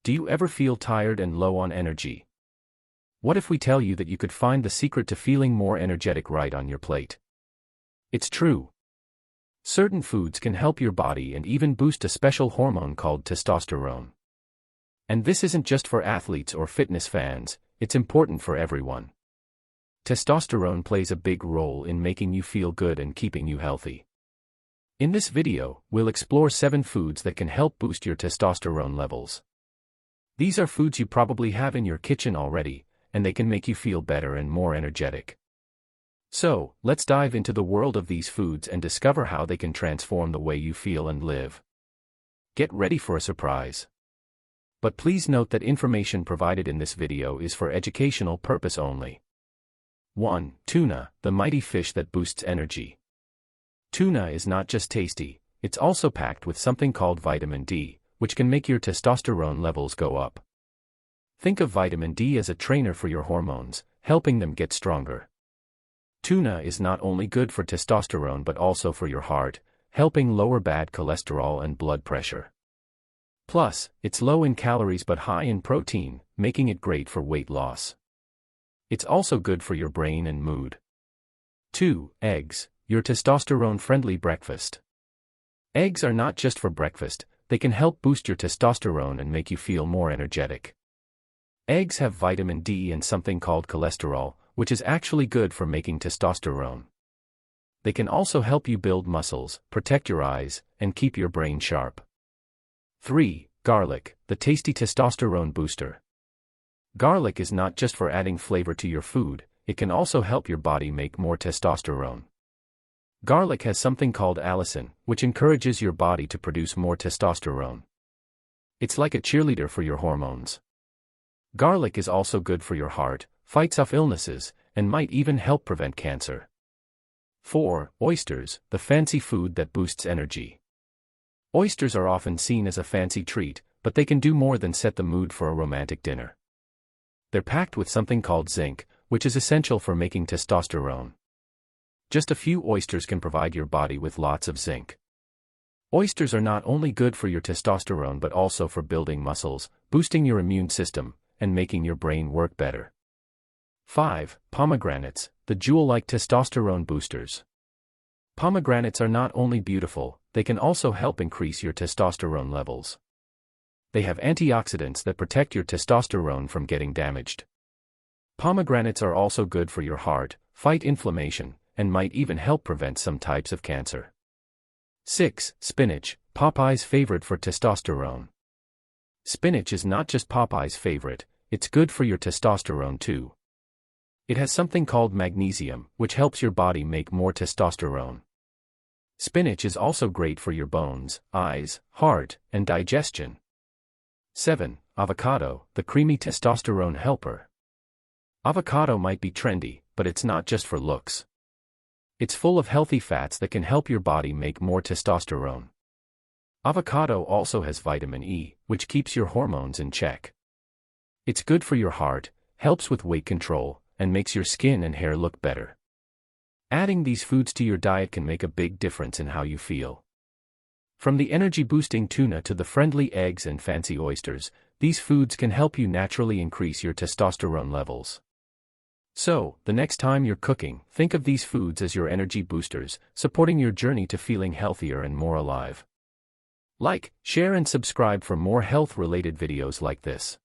Do you ever feel tired and low on energy? What if we tell you that you could find the secret to feeling more energetic right on your plate? It's true. Certain foods can help your body and even boost a special hormone called testosterone. And this isn't just for athletes or fitness fans, it's important for everyone. Testosterone plays a big role in making you feel good and keeping you healthy. In this video, we'll explore 7 foods that can help boost your testosterone levels. These are foods you probably have in your kitchen already, and they can make you feel better and more energetic. So, let's dive into the world of these foods and discover how they can transform the way you feel and live. Get ready for a surprise. But please note that information provided in this video is for educational purpose only. 1. Tuna, the mighty fish that boosts energy. Tuna is not just tasty, it's also packed with something called vitamin D, which can make your testosterone levels go up. Think of vitamin D as a trainer for your hormones, helping them get stronger. Tuna is not only good for testosterone but also for your heart, helping lower bad cholesterol and blood pressure. Plus, it's low in calories but high in protein, making it great for weight loss. It's also good for your brain and mood. 2. Eggs, your testosterone-friendly breakfast. Eggs are not just for breakfast, they can help boost your testosterone and make you feel more energetic. Eggs have vitamin D and something called cholesterol, which is actually good for making testosterone. They can also help you build muscles, protect your eyes, and keep your brain sharp. 3. Garlic, the tasty testosterone booster. Garlic is not just for adding flavor to your food, it can also help your body make more testosterone. Garlic has something called allicin, which encourages your body to produce more testosterone. It's like a cheerleader for your hormones. Garlic is also good for your heart, fights off illnesses, and might even help prevent cancer. 4. Oysters, the fancy food that boosts energy. Oysters are often seen as a fancy treat, but they can do more than set the mood for a romantic dinner. They're packed with something called zinc, which is essential for making testosterone. Just a few oysters can provide your body with lots of zinc. Oysters are not only good for your testosterone but also for building muscles, boosting your immune system, and making your brain work better. 5. Pomegranates, the jewel-like testosterone boosters. Pomegranates are not only beautiful, they can also help increase your testosterone levels. They have antioxidants that protect your testosterone from getting damaged. Pomegranates are also good for your heart, fight inflammation, and might even help prevent some types of cancer. 6. Spinach, Popeye's favorite for testosterone. Spinach is not just Popeye's favorite, it's good for your testosterone too. It has something called magnesium, which helps your body make more testosterone. Spinach is also great for your bones, eyes, heart, and digestion. 7. Avocado, the creamy testosterone helper. Avocado might be trendy, but it's not just for looks. It's full of healthy fats that can help your body make more testosterone. Avocado also has vitamin E, which keeps your hormones in check. It's good for your heart, helps with weight control, and makes your skin and hair look better. Adding these foods to your diet can make a big difference in how you feel. From the energy-boosting tuna to the friendly eggs and fancy oysters, these foods can help you naturally increase your testosterone levels. So, the next time you're cooking, think of these foods as your energy boosters, supporting your journey to feeling healthier and more alive. Like, share and subscribe for more health-related videos like this.